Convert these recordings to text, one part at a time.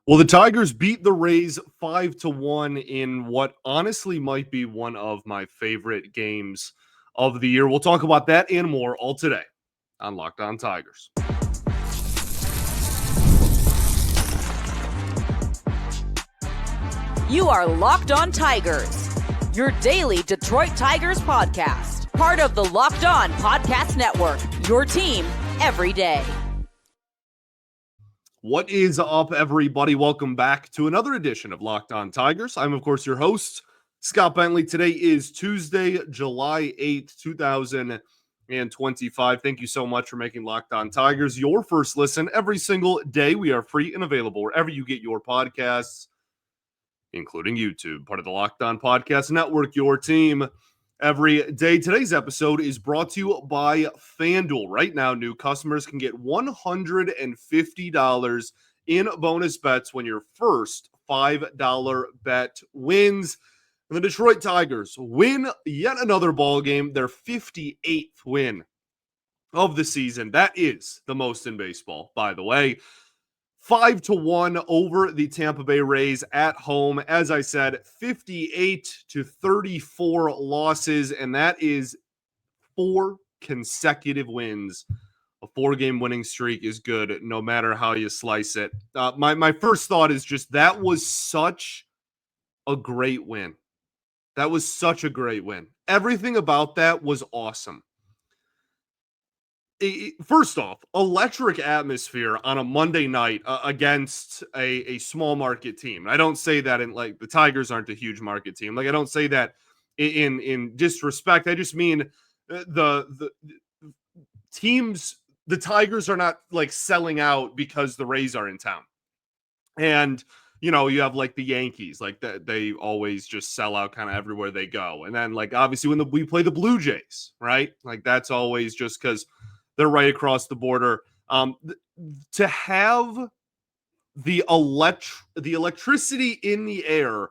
Well, the Tigers beat the Rays 5-1 in what honestly might be one of my favorite games of the year. We'll talk about that and more all today on Locked On Tigers. You are Locked On Tigers, your daily Detroit Tigers podcast, part of the Locked On Podcast Network, your team every day. What is up, everybody? Welcome back to another edition of Locked On Tigers. I'm, of course, your host, Scott Bentley. Today is Tuesday, July 8th, 2025. Thank you so much for making Locked On Tigers your first listen every single day. We are free and available wherever you get your podcasts, including YouTube, part of the Locked On Podcast Network, your team every day. Today's episode is brought to you by FanDuel. Right now, new customers can get $150 in bonus bets when your first $5 bet wins. And the Detroit Tigers win yet another ball game, their 58th win of the season. That is the most in baseball, by the way. 5-1 over the Tampa Bay Rays at home. As I said, 58-34 losses, and that is 4 consecutive wins. A 4-game winning streak is good, no matter how you slice it. My first thought is just that was such a great win. That was such a great win. Everything about that was awesome. First off, electric atmosphere on a Monday night against a small market team. I don't say that in like the Tigers aren't a huge market team. Like I don't say that in disrespect. I just mean the teams. The Tigers are not like selling out because the Rays are in town, and you know you have like the Yankees, like they always just sell out kind of everywhere they go. And then like obviously when we play the Blue Jays, right? Like that's always just because they're right across the border. To have the electricity in the air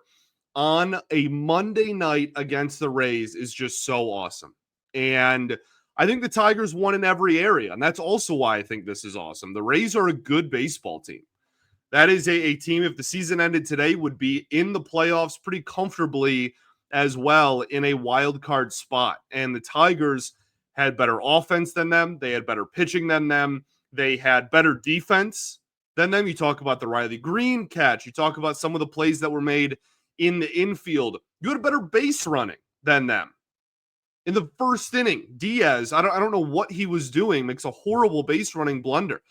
on a Monday night against the Rays is just so awesome. And I think the Tigers won in every area. And that's also why I think this is awesome. The Rays are a good baseball team. That is a team, if the season ended today, would be in the playoffs pretty comfortably as well in a wild card spot. And the Tigers had better offense than them. They had better pitching than them. They had better defense than them. You talk about the Riley Greene catch. You talk about some of the plays that were made in the infield. You had better base running than them. In the first inning, Diaz, I don't know what he was doing, makes a horrible base running blunder.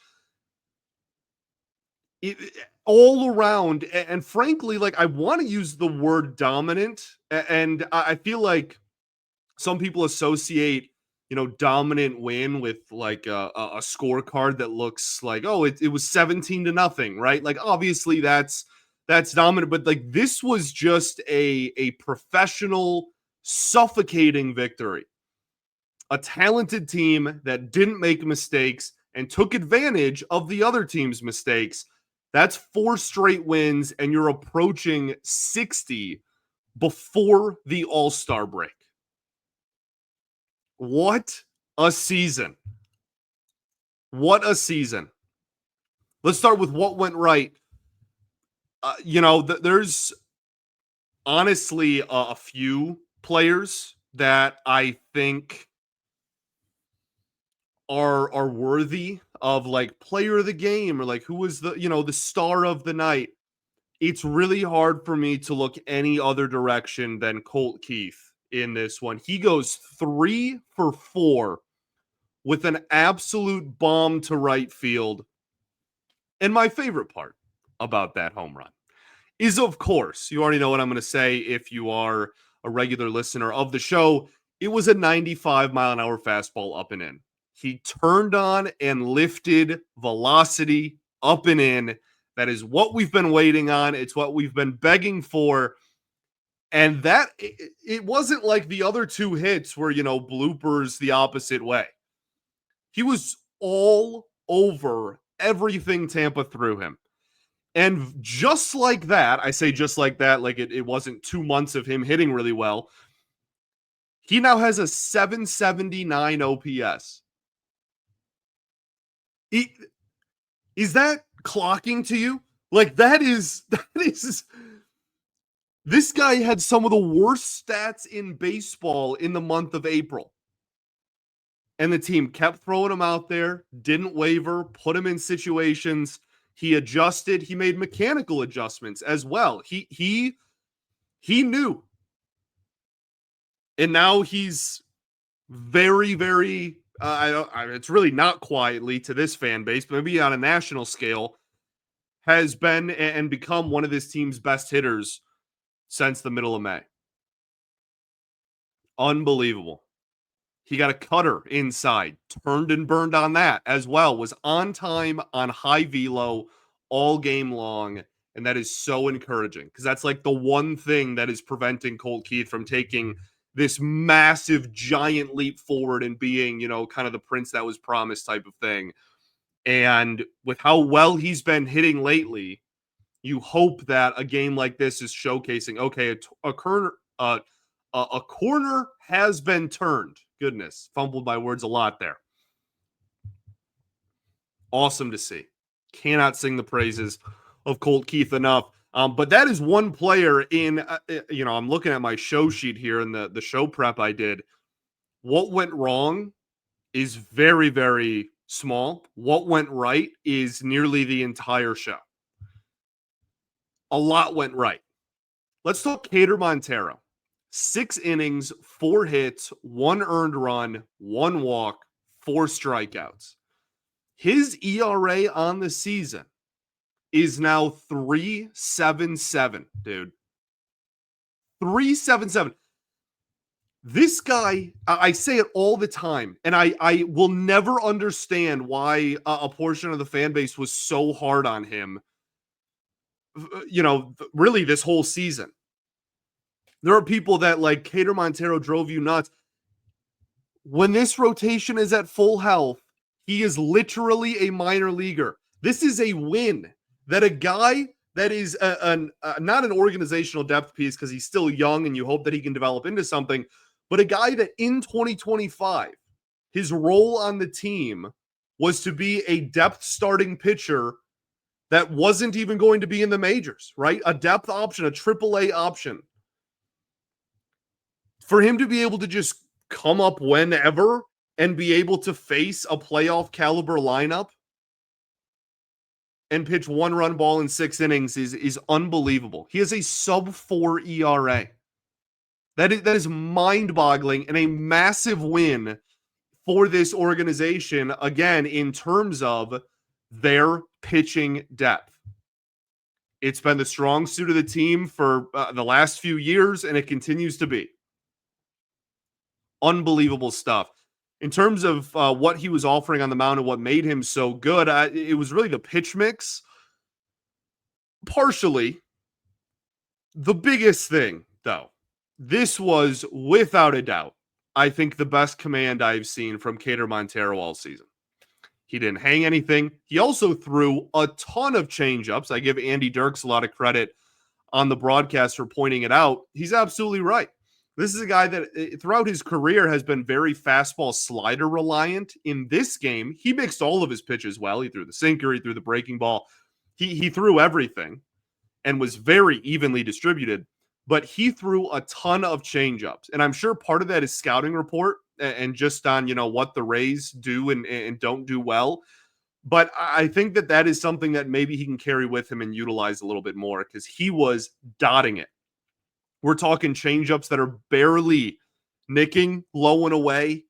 All around, and frankly, like I want to use the word dominant, and I feel like some people associate dominant win with like a scorecard that looks like, oh, it was 17-0, right? Like obviously that's dominant, but like this was just a professional, suffocating victory. A talented team that didn't make mistakes and took advantage of the other team's mistakes. That's 4 straight wins, and you're approaching 60 before the All-Star break. What a season. What a season. Let's start with what went right. There's honestly a few players that I think are worthy of like player of the game or like who was the star of the night. It's really hard for me to look any other direction than Colt Keith in this one. He goes 3 for 4 with an absolute bomb to right field. And my favorite part about that home run is, of course, you already know what I'm going to say if you are a regular listener of the show. It was a 95-mile-an-hour fastball up and in. He turned on and lifted velocity up and in. That is what we've been waiting on. It's what we've been begging for. And that it wasn't like the other 2 hits were, bloopers the opposite way. He was all over everything Tampa threw him. And just like that, I say just like that, like it wasn't 2 months of him hitting really well. He now has a 779 OPS. Is that clocking to you? Like that is this guy had some of the worst stats in baseball in the month of April. And the team kept throwing him out there, didn't waver, put him in situations. He adjusted. He made mechanical adjustments as well. He knew. And now he's very, very, it's really not quietly to this fan base, but maybe on a national scale, has been and become one of this team's best hitters since the middle of May. Unbelievable. He got a cutter inside, turned and burned on that as well, was on time, on high velo all game long. And that is so encouraging because that's like the one thing that is preventing Colt Keith from taking this massive, giant leap forward and being, kind of the prince that was promised type of thing. And with how well he's been hitting lately, you hope that a game like this is showcasing, okay, a corner has been turned. Goodness, fumbled my words a lot there. Awesome to see. Cannot sing the praises of Colt Keith enough. But that is one player in, I'm looking at my show sheet here and the show prep I did. What went wrong is very, very small. What went right is nearly the entire show. A lot went right. Let's talk Keider Montero. 6 innings, 4 hits, 1 earned run, 1 walk, 4 strikeouts. His ERA on the season is now 3.77, dude. 3.77. This guy, I say it all the time, and I will never understand why a portion of the fan base was so hard on him, really this whole season. There are people that like Keider Montero drove you nuts. When this rotation is at full health, he is literally a minor leaguer. This is a win that a guy that is not an organizational depth piece because he's still young and you hope that he can develop into something, but a guy that in 2025, his role on the team was to be a depth starting pitcher that wasn't even going to be in the majors, right? A depth option, a AAA option. For him to be able to just come up whenever and be able to face a playoff caliber lineup and pitch 1 run ball in 6 innings is unbelievable. He has a sub-4 ERA. That is mind-boggling and a massive win for this organization, again, in terms of their pitching depth. It's been the strong suit of the team for the last few years, and it continues to be. Unbelievable stuff. In terms of what he was offering on the mound and what made him so good, it was really the pitch mix. Partially. The biggest thing, though, this was, without a doubt, I think the best command I've seen from Keider Montero all season. He didn't hang anything. He also threw a ton of changeups. I give Andy Dirks a lot of credit on the broadcast for pointing it out. He's absolutely right. This is a guy that throughout his career has been very fastball slider reliant. In this game, he mixed all of his pitches well. He threw the sinker, he threw the breaking ball. He threw everything and was very evenly distributed, but he threw a ton of changeups. And I'm sure part of that is scouting report and just on, what the Rays do and don't do well. But I think that is something that maybe he can carry with him and utilize a little bit more because he was dotting it. We're talking changeups that are barely nicking, low and away.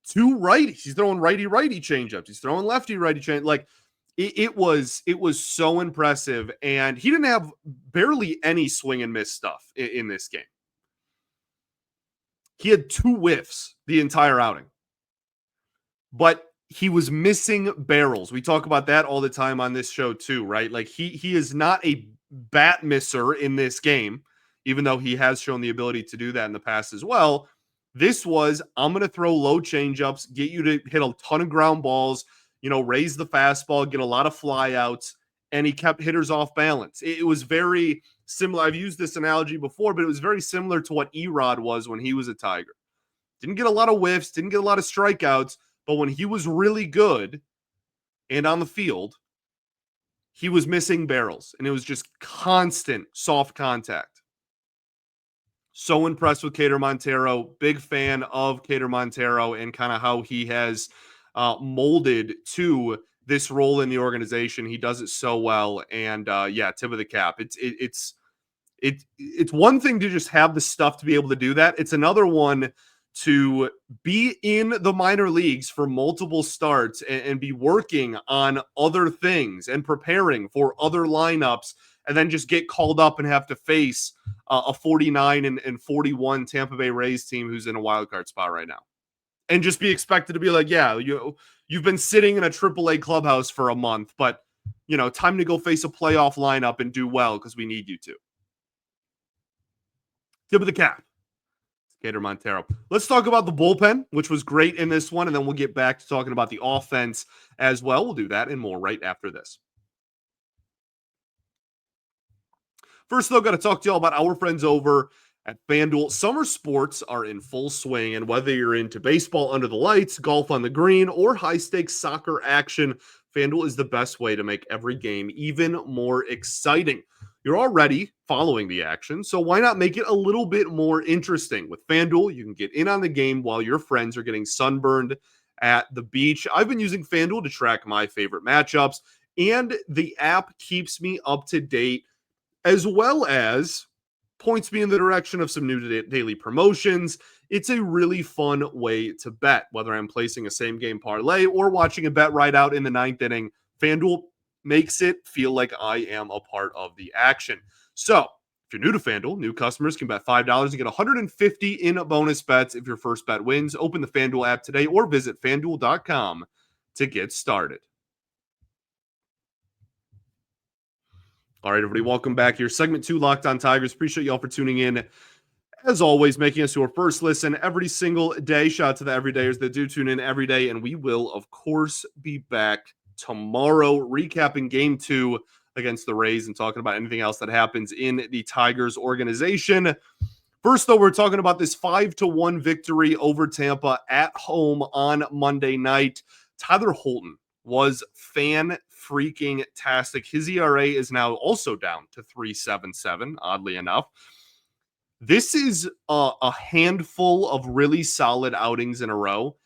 2 righties. He's throwing righty-righty changeups. He's throwing lefty-righty change. Like it was so impressive. And he didn't have barely any swing and miss stuff in this game. He had 2 whiffs the entire outing. But he was missing barrels. We talk about that all the time on this show too, right? Like he is not a bat misser in this game. Even though he has shown the ability to do that in the past as well. This was, I'm going to throw low changeups, get you to hit a ton of ground balls, raise the fastball, get a lot of flyouts, and he kept hitters off balance. It was very similar. I've used this analogy before, but it was very similar to what Erod was when he was a Tiger. Didn't get a lot of whiffs, didn't get a lot of strikeouts, but when he was really good and on the field, he was missing barrels, and it was just constant soft contact. So impressed with Keider Montero. Big fan of Keider Montero and kind of how he has molded to this role in the organization. He does it so well, and yeah, tip of the cap. It's one thing to just have the stuff to be able to do that. It's another one to be in the minor leagues for multiple starts and be working on other things and preparing for other lineups, and then just get called up and have to face a 49 and 41 Tampa Bay Rays team who's in a wild card spot right now, and just be expected to be like, yeah, you've been sitting in a AAA clubhouse for a month, but time to go face a playoff lineup and do well because we need you to. Tip of the cap. Keider Montero. Let's talk about the bullpen, which was great in this one, and then we'll get back to talking about the offense as well. We'll do that and more right after this. First, though, got to talk to y'all about our friends over at FanDuel. Summer sports are in full swing, and whether you're into baseball under the lights, golf on the green, or high-stakes soccer action, FanDuel is the best way to make every game even more exciting. You're already following the action, so why not make it a little bit more interesting? With FanDuel, you can get in on the game while your friends are getting sunburned at the beach. I've been using FanDuel to track my favorite matchups, and the app keeps me up to date, as well as points me in the direction of some new daily promotions. It's a really fun way to bet, whether I'm placing a same-game parlay or watching a bet right out in the ninth inning. FanDuel makes it feel like I am a part of the action. So, if you're new to FanDuel, new customers can bet $5 and get $150 in bonus bets if your first bet wins. Open the FanDuel app today or visit FanDuel.com to get started. All right, everybody, welcome back here. Segment 2, Locked On Tigers. Appreciate y'all for tuning in. As always, making us your first listen every single day. Shout out to the everydayers that do tune in every day. And we will, of course, be back tomorrow recapping Game 2 against the Rays and talking about anything else that happens in the Tigers organization. First, though, we're talking about this 5-1 victory over Tampa at home on Monday night. Tyler Holton was fan-freaking-tastic. His ERA is now also down to 3.77, oddly enough. This is a handful of really solid outings in a row,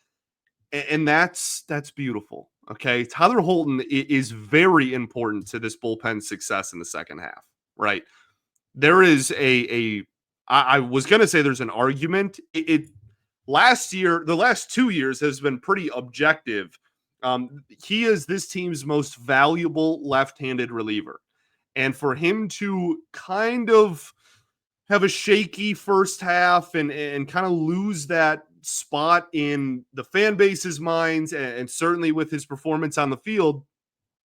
and that's beautiful, okay? Tyler Holton is very important to this bullpen success in the second half, right? There is I was going to say there's an argument. Last year, the last 2 years has been pretty objective. He is this team's most valuable left-handed reliever. And for him to kind of have a shaky first half and kind of lose that spot in the fan base's minds and certainly with his performance on the field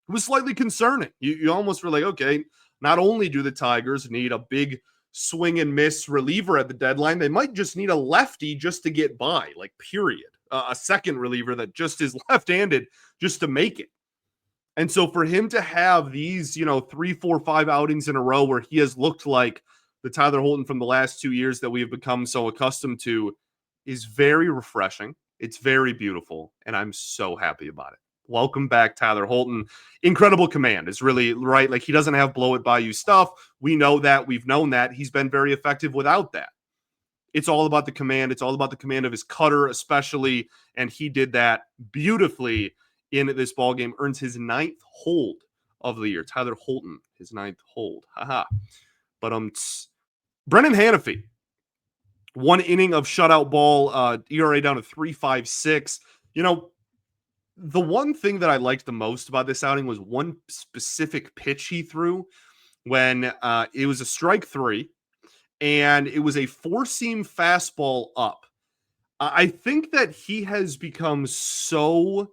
was slightly concerning. You almost were like, okay, not only do the Tigers need a big swing and miss reliever at the deadline, they might just need a lefty just to get by, like period. A second reliever that just is left-handed just to make it. And so for him to have these, 3, 4, 5 outings in a row where he has looked like the Tyler Holton from the last 2 years that we have become so accustomed to is very refreshing. It's very beautiful, and I'm so happy about it. Welcome back, Tyler Holton. Incredible command is really right. Like, he doesn't have blow-it-by-you stuff. We know that. We've known that. He's been very effective without that. It's all about the command. It's all about the command of his cutter, especially, and he did that beautifully in this ballgame. Earns his 9th hold of the year. Tyler Holton, his 9th hold. Haha. But Brennan Hanafy, 1 inning of shutout ball, ERA down to 3.56. The one thing that I liked the most about this outing was one specific pitch he threw when it was a strike 3. And it was a 4-seam fastball up. I think that he has become so,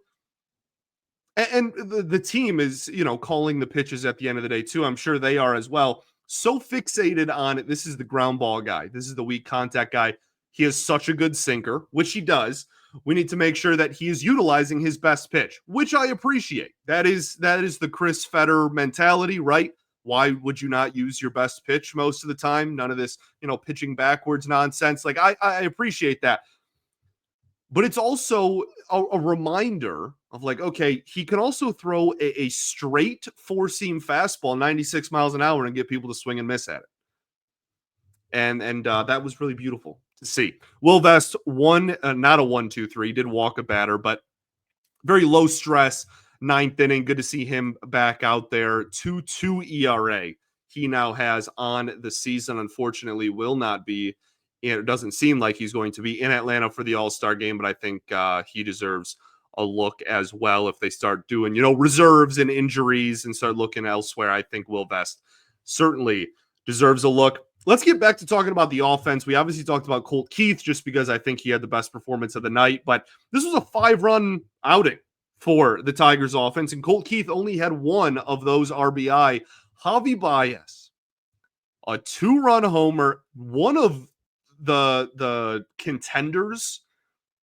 and the team is, calling the pitches at the end of the day too. I'm sure they are as well. So fixated on it. This is the ground ball guy. This is the weak contact guy. He has such a good sinker, which he does. We need to make sure that he is utilizing his best pitch, which I appreciate. That is the Chris Fetter mentality, right? Why would you not use your best pitch most of the time? None of this, pitching backwards nonsense. Like, I appreciate that. But it's also a reminder of like, okay, he can also throw a straight four-seam fastball 96 miles an hour and get people to swing and miss at it. And that was really beautiful to see. Will Vest won, not a 1-2-3, did walk a batter, but very low stress, ninth inning. Good to see him back out there. 2.2 ERA he now has on the season. Unfortunately, will not be. It doesn't seem like he's going to be in Atlanta for the All-Star game, but I think he deserves a look as well. If they start doing, reserves and injuries and start looking elsewhere, I think Will Vest certainly deserves a look. Let's get back to talking about the offense. We obviously talked about Colt Keith just because I think he had the best performance of the night, but this was a 5-run outing for the Tigers offense, and Colt Keith only had one of those RBI. Javi Baez, a 2-run homer, one of the contenders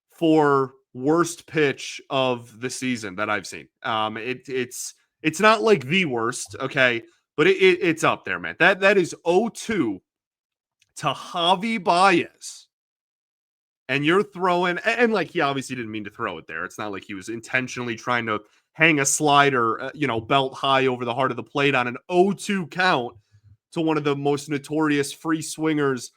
for worst pitch of the season that I've seen. It's not like the worst, okay, but it's up there, man. That is 0-2 to Javi Baez. And you're throwing, and like he obviously didn't mean to throw it there. It's not like he was intentionally trying to hang a slider, belt high over the heart of the plate on an 0-2 count to one of the most notorious free swingers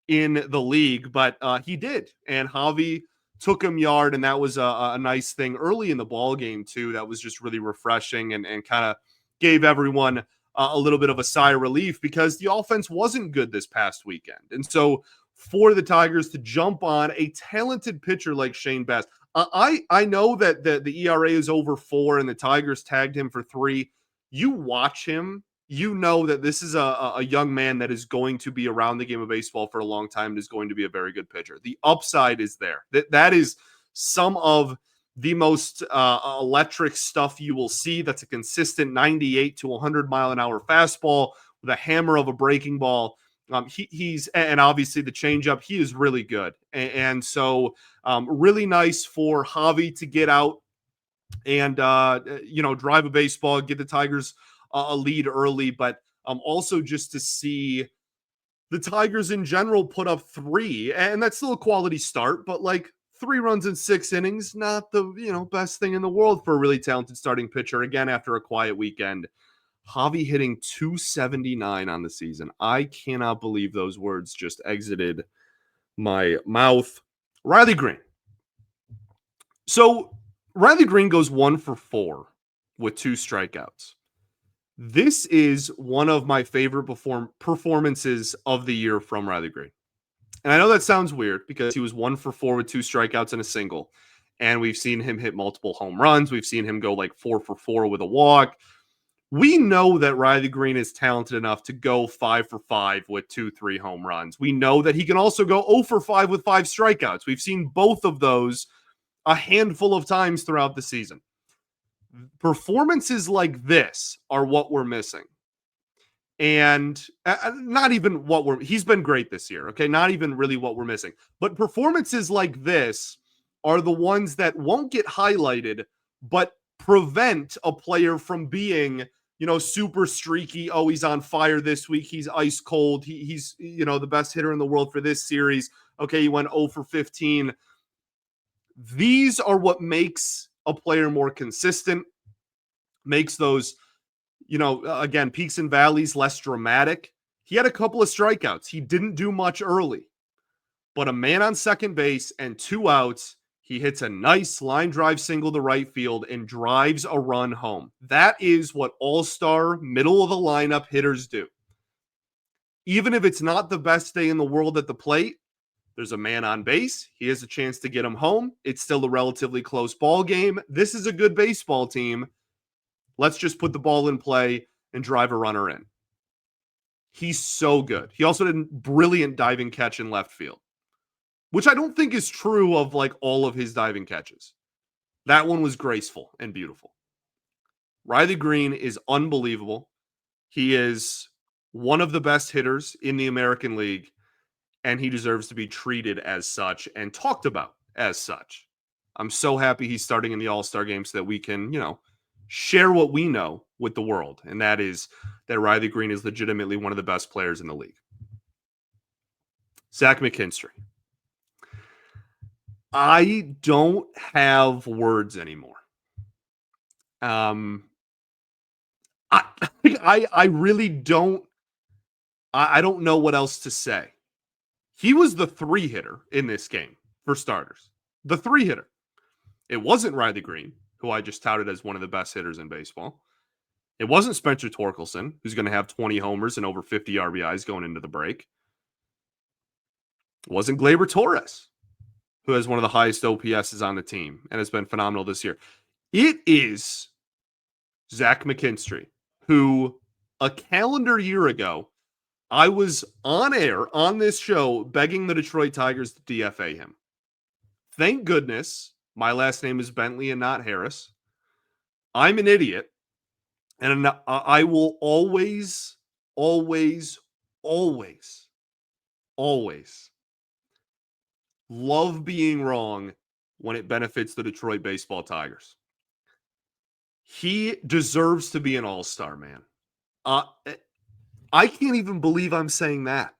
in the league. But he did, and Javi took him yard, and that was a nice thing early in the ball game too. That was just really refreshing and kind of gave everyone a little bit of a sigh of relief because the offense wasn't good this past weekend. And so for the Tigers to jump on a talented pitcher like Shane Baz, I know that the ERA is over 4 and the Tigers tagged him for 3. You watch him, you know that this is a young man that is going to be around the game of baseball for a long time and is going to be a very good pitcher. The upside is there. That is some of the most electric stuff you will see. That's a consistent 98 to 100 mile an hour fastball with a hammer of a breaking ball. He's, and obviously the changeup, he is really good. And so really nice for Javi to get out and, drive a baseball, give the Tigers a lead early, but also just to see the Tigers in general put up 3, and that's still a quality start, but like 3 runs in 6 innings, not the, best thing in the world for a really talented starting pitcher. Again, after a quiet weekend, Javi hitting 279 on the season. I cannot believe those words just exited my mouth. Riley Greene. So Riley Greene goes 1 for 4 with 2 strikeouts. This is one of my favorite performances of the year from Riley Greene. And I know that sounds weird because he was 1 for 4 with 2 strikeouts and a single. And we've seen him hit multiple home runs. We've seen him go like 4 for 4 with a walk. We know that Riley Greene is talented enough to go 5 for 5 with 2-3 home runs. We know that he can also go 0 for 5 with 5 strikeouts. We've seen both of those a handful of times throughout the season. Performances like this are what we're missing. And not even he's been great this year, okay? Not even really what we're missing. But performances like this are the ones that won't get highlighted, but prevent a player from being, super streaky. Oh, he's on fire this week. He's ice cold. He's the best hitter in the world for this series. Okay, he went 0 for 15. These are what makes a player more consistent, makes those again, peaks and valleys less dramatic. He had a couple of strikeouts. He didn't do much early, but a man on second base and 2 outs, he hits a nice line drive single to right field and drives a run home. That is what all-star, middle of the lineup hitters do. Even if it's not the best day in the world at the plate, there's a man on base. He has a chance to get him home. It's still a relatively close ball game. This is a good baseball team. Let's just put the ball in play and drive a runner in. He's so good. He also did a brilliant diving catch in left field, which I don't think is true of like all of his diving catches. That one was graceful and beautiful. Riley Greene is unbelievable. He is one of the best hitters in the American League, and he deserves to be treated as such and talked about as such. I'm so happy he's starting in the All-Star game so that we can, share what we know with the world, and that is that Riley Greene is legitimately one of the best players in the league. Zack McKinstry. I don't have words anymore. I I really don't. I don't know what else to say. He was the 3-hitter in this game for starters. The 3-hitter. It wasn't Riley Greene, who I just touted as one of the best hitters in baseball. It wasn't Spencer Torkelson, who's going to have 20 homers and over 50 RBIs going into the break. It wasn't Gleyber Torres, who has one of the highest OPSs on the team and has been phenomenal this year. It is Zack McKinstry, who a calendar year ago, I was on air on this show begging the Detroit Tigers to DFA him. Thank goodness my last name is Bentley and not Harris. I'm an idiot. And I will always, always, always, always love being wrong when it benefits the Detroit baseball Tigers. He deserves to be an all-star, man. I can't even believe I'm saying that.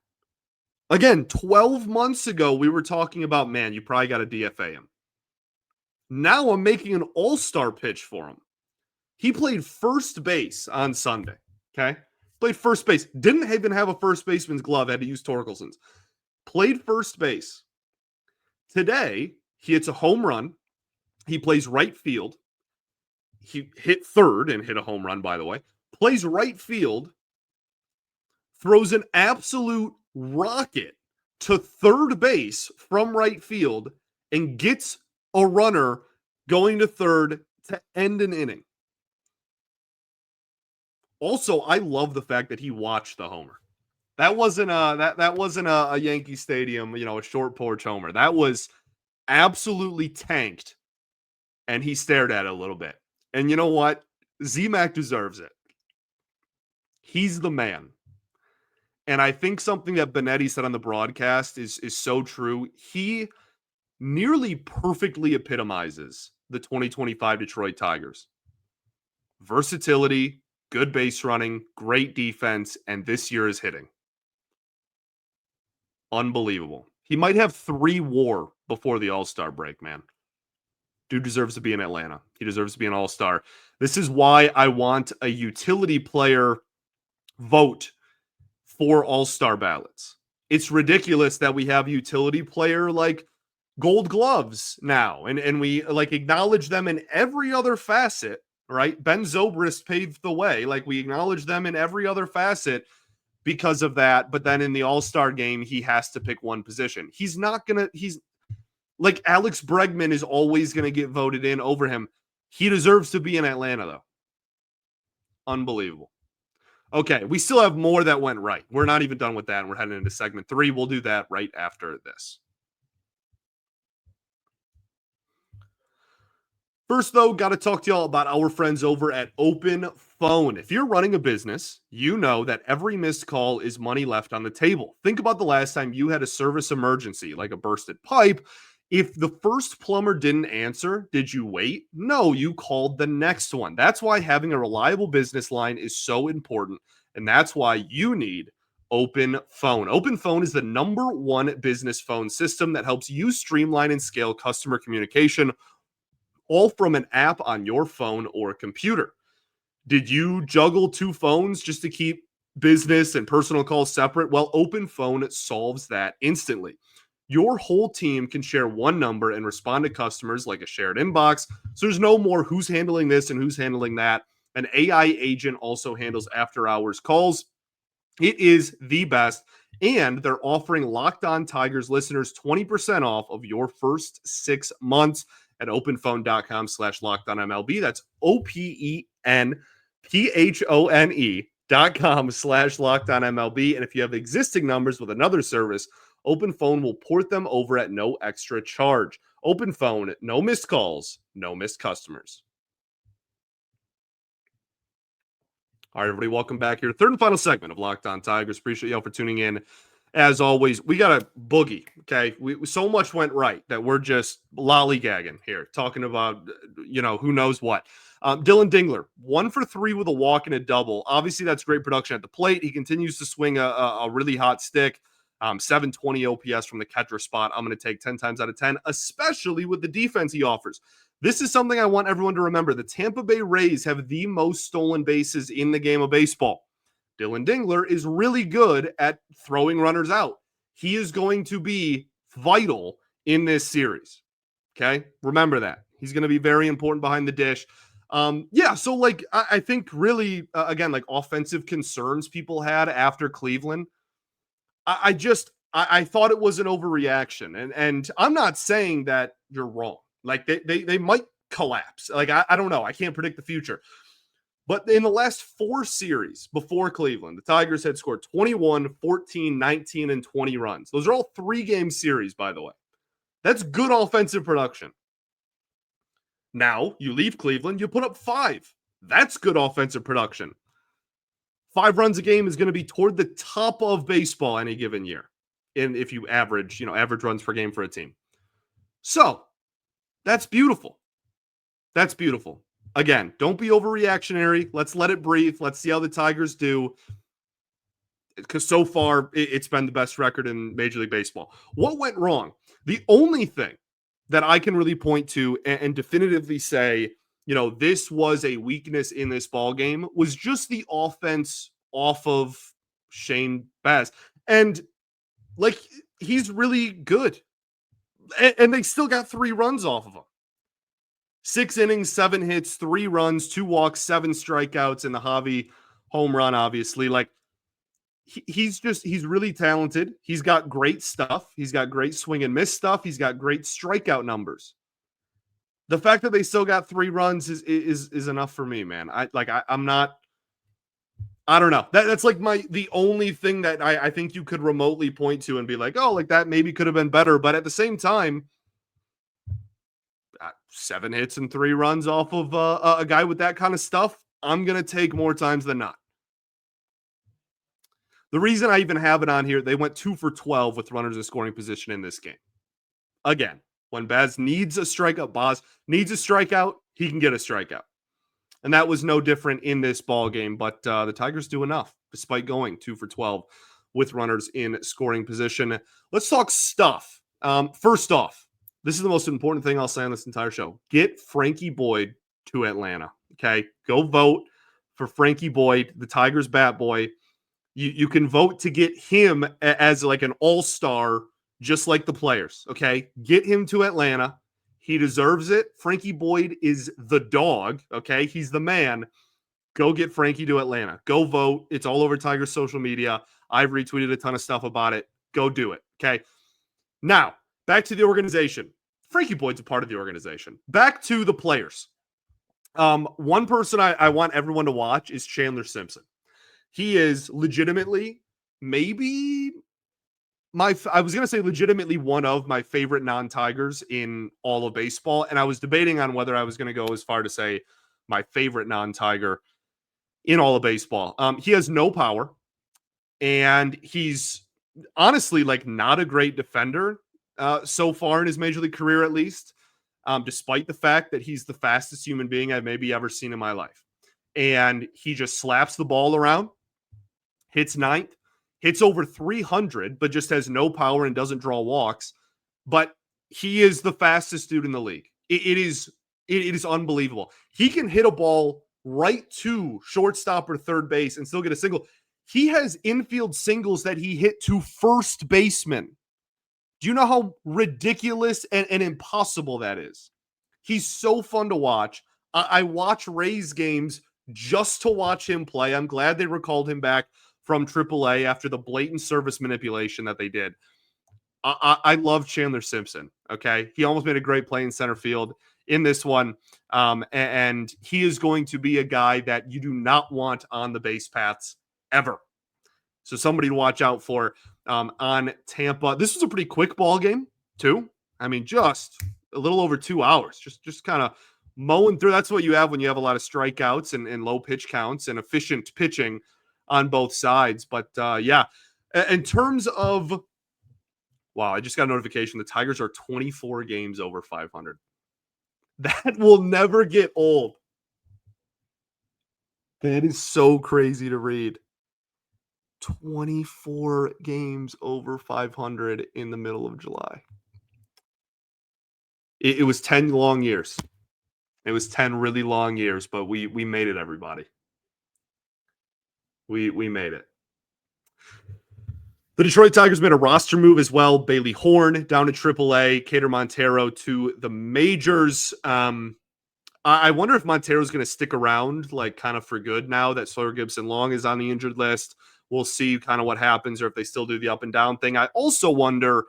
Again, 12 months ago, we were talking about, man, you probably got to DFA him. Now I'm making an all-star pitch for him. He played first base on Sunday, okay? Played first base. Didn't even have a first baseman's glove. Had to use Torkelson's. Played first base. Today, he hits a home run. He plays right field. He hit third and hit a home run, by the way. Plays right field. Throws an absolute rocket to third base from right field and gets a runner going to third to end an inning. Also, I love the fact that he watched the homer. That wasn't a Yankee Stadium, a short porch homer. That was absolutely tanked, and he stared at it a little bit. And you know what? Z-Mac deserves it. He's the man. And I think something that Benetti said on the broadcast is so true. He nearly perfectly epitomizes the 2025 Detroit Tigers. Versatility, good base running, great defense, and this year is hitting. Unbelievable. He might have 3 WAR before the All-Star break, man. Dude deserves to be in Atlanta. He deserves to be an All-Star. This is why I want a utility player vote for All-Star ballots. It's ridiculous that we have utility player like Gold Gloves now, and we like acknowledge them in every other facet, right? Ben Zobrist paved the way. Like we acknowledge them in every other facet because of that. But then in the All-Star game, he has to pick one position. He's like Alex Bregman is always going to get voted in over him. He deserves to be in Atlanta, though. Unbelievable. Okay, we still have more that went right. We're not even done with that, and we're heading into segment 3. We'll do that right after this. First, though, got to talk to y'all about our friends over at Open Phone. If you're running a business, you know that every missed call is money left on the table. Think about the last time you had a service emergency, like a bursted pipe. If the first plumber didn't answer, did you wait? No, you called the next one. That's why having a reliable business line is so important, and that's why you need Open Phone. Open Phone is the #1 business phone system that helps you streamline and scale customer communication, all from an app on your phone or computer. Did you juggle 2 phones just to keep business and personal calls separate? Well, Open Phone solves that instantly. Your whole team can share one number and respond to customers like a shared inbox. So there's no more who's handling this and who's handling that. An AI agent also handles after-hours calls. It is the best. And they're offering Locked On Tigers listeners 20% off of your first 6 months at openphone.com/LockedOnMLB. That's OPENPHONE.com/LockedOnMLB. And if you have existing numbers with another service, Open Phone will port them over at no extra charge. Open Phone, no missed calls, no missed customers. All right, everybody, welcome back here. Third and final segment of Locked On Tigers. Appreciate y'all for tuning in. As always, we got a boogie, okay? So much went right that we're just lollygagging here, talking about, who knows what. Dylan Dingler, 1 for 3 with a walk and a double. Obviously, that's great production at the plate. He continues to swing a really hot stick. 720 OPS from the catcher spot. I'm going to take 10 times out of 10, especially with the defense he offers. This is something I want everyone to remember. The Tampa Bay Rays have the most stolen bases in the game of baseball. Dylan Dingler is really good at throwing runners out. He is going to be vital in this series. Okay? Remember that. He's going to be very important behind the dish. So like I think really, again, like offensive concerns people had after Cleveland. I thought it was an overreaction. And I'm not saying that you're wrong. Like they might collapse. Like I don't know. I can't predict the future. But in the last 4 series before Cleveland, the Tigers had scored 21, 14, 19, and 20 runs. Those are all 3-game series, by the way. That's good offensive production. Now, you leave Cleveland, you put up 5. That's good offensive production. 5 runs a game is going to be toward the top of baseball any given year. And if you average runs per game for a team. So, that's beautiful. That's beautiful. Again, don't be overreactionary. Let's let it breathe. Let's see how the Tigers do. Because so far, it's been the best record in Major League Baseball. What went wrong? The only thing that I can really point to and definitively say, this was a weakness in this ball game was just the offense off of Shane Baz. And, like, he's really good. And they still got 3 runs off of him. 6 innings, 7 hits, 3 runs, 2 walks, 7 strikeouts, and the Javi home run, obviously. Like, he's really talented. He's got great stuff. He's got great swing and miss stuff. He's got great strikeout numbers. The fact that they still got 3 runs is enough for me, man. I don't know. That's like the only thing that I think you could remotely point to and be like, oh, like that maybe could have been better. But at the same time, 7 hits and 3 runs off of a guy with that kind of stuff, I'm going to take more times than not. The reason I even have it on here, they went 2 for 12 with runners in scoring position in this game. Again, when Baz needs a strikeout, he can get a strikeout. And that was no different in this ball game, but the Tigers do enough despite going 2 for 12 with runners in scoring position. Let's talk stuff. First off, this is the most important thing I'll say on this entire show. Get Frankie Boyd to Atlanta, okay? Go vote for Frankie Boyd, the Tigers bat boy. You can vote to get him as like an all-star, just like the players, okay? Get him to Atlanta. He deserves it. Frankie Boyd is the dog, okay? He's the man. Go get Frankie to Atlanta. Go vote. It's all over Tigers social media. I've retweeted a ton of stuff about it. Go do it, okay? Now, back to the organization. Frankie Boyd's a part of the organization. Back to the players. One person I want everyone to watch is Chandler Simpson. He is legitimately legitimately one of my favorite non-Tigers in all of baseball. And I was debating on whether I was going to go as far to say my favorite non-Tiger in all of baseball. He has no power, and he's honestly like not a great defender so far in his major league career, at least, despite the fact that he's the fastest human being I've maybe ever seen in my life. And he just slaps the ball around, hits ninth, hits over 300, but just has no power and doesn't draw walks. But he is the fastest dude in the league. It is unbelievable. He can hit a ball right to shortstop or third base and still get a single. He has infield singles that he hit to first baseman. Do you know how ridiculous and impossible that is? He's so fun to watch. I watch Rays games just to watch him play. I'm glad they recalled him back from AAA after the blatant service manipulation that they did. I love Chandler Simpson, okay? He almost made a great play in center field in this one, and he is going to be a guy that you do not want on the base paths ever. So somebody to watch out for on Tampa. This was a pretty quick ball game, too. I mean, just a little over 2 hours. Just kind of mowing through. That's what you have when you have a lot of strikeouts and low pitch counts and efficient pitching on both sides. But, yeah, in terms of, wow, I just got a notification. The Tigers are 24 games over 500. That will never get old. That is so crazy to read. 24 games over 500 in the middle of July. It was 10 long years. It was 10 really long years, but we made it, everybody. We made it. The Detroit Tigers made a roster move as well. Bailey Horn down to AAA, Keider Montero to the majors. I wonder if Montero's going to stick around, like kind of for good now that Sawyer Gipson-Long is on the injured list. We'll see kind of what happens, or if they still do the up and down thing. I also wonder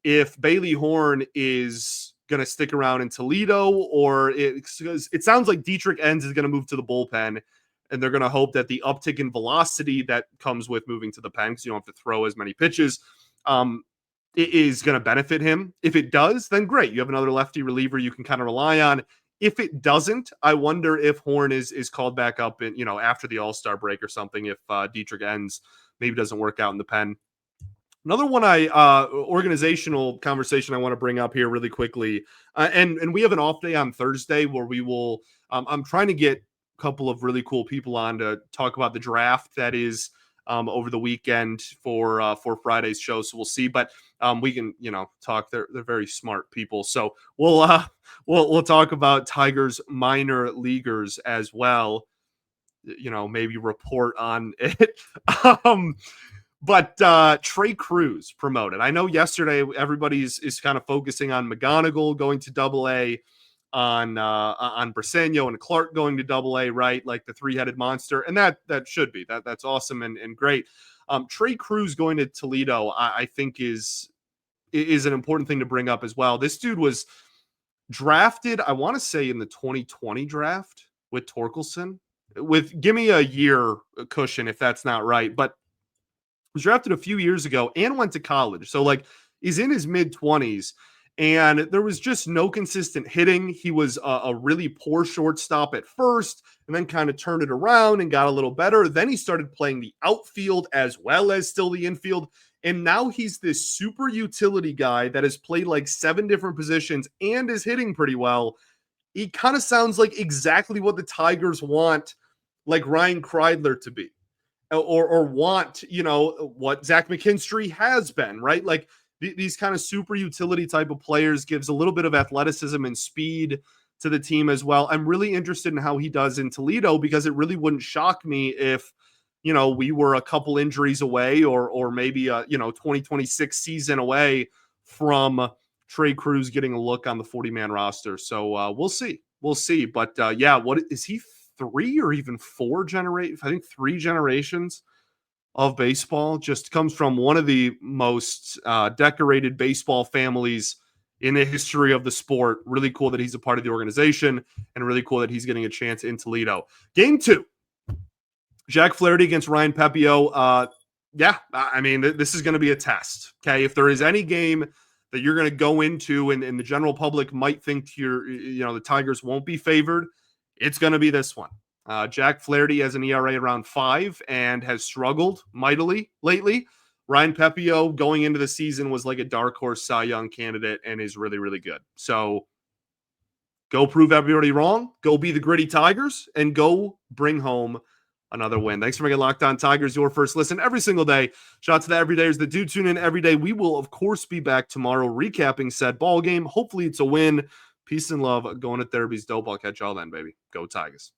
if Bailey Horn is going to stick around in Toledo, or it sounds like Dietrich Enns is going to move to the bullpen, and they're going to hope that the uptick in velocity that comes with moving to the pen, because you don't have to throw as many pitches, it is going to benefit him. If it does, then great. You have another lefty reliever you can kind of rely on. If it doesn't, I wonder if Horn is called back up in, after the All-Star break or something, if Dietrich Enns maybe doesn't work out in the pen. Another one organizational conversation I want to bring up here really quickly. And we have an off day on Thursday where we will, I'm trying to get a couple of really cool people on to talk about the draft that is over the weekend for Friday's show. So we'll see, but we can, talk. They're very smart people. So we'll talk about Tigers minor leaguers as well. Maybe report on it. But Trey Cruz promoted. I know yesterday everybody is kind of focusing on McGonigal going to AA, on Briseño and Clark going to AA, right? Like the three-headed monster. And that should be. That's awesome and great. Trey Cruz going to Toledo, I think is an important thing to bring up as well. This dude was drafted, I want to say, in the 2020 draft with Torkelson. Give me a year cushion if that's not right. But was drafted a few years ago and went to college. So he's in his mid 20s and there was just no consistent hitting. He was a really poor shortstop at first and then kind of turned it around and got a little better. Then he started playing the outfield as well as still the infield. And now he's this super utility guy that has played like 7 different positions and is hitting pretty well. He kind of sounds like exactly what the Tigers want, like Ryan Kreidler to be. Or want, what Zack McKinstry has been, right? Like these kind of super utility type of players, gives a little bit of athleticism and speed to the team as well. I'm really interested in how he does in Toledo, because it really wouldn't shock me if, we were a couple injuries away or maybe a, 2026 season away from Trey Cruz getting a look on the 40-man roster. So we'll see. But what is he? 3 or even 4 3 generations of baseball. Just comes from one of the most decorated baseball families in the history of the sport. Really cool that he's a part of the organization, and really cool that he's getting a chance in Toledo. Game 2, Jack Flaherty against Ryan Pepiot. This is going to be a test. Okay, if there is any game that you're going to go into and the general public might think the Tigers won't be favored, it's going to be this one. Jack Flaherty has an ERA around 5 and has struggled mightily lately. Ryan Pepiot going into the season was like a dark horse Cy Young candidate and is really, really good. So go prove everybody wrong. Go be the gritty Tigers and go bring home another win. Thanks for making Locked On Tigers your first listen every single day. Shout out to the everydayers that do tune in every day. We will, of course, be back tomorrow recapping said ball game. Hopefully it's a win. Peace and love. Going to therapy's dope. I'll catch y'all then, baby. Go Tigers.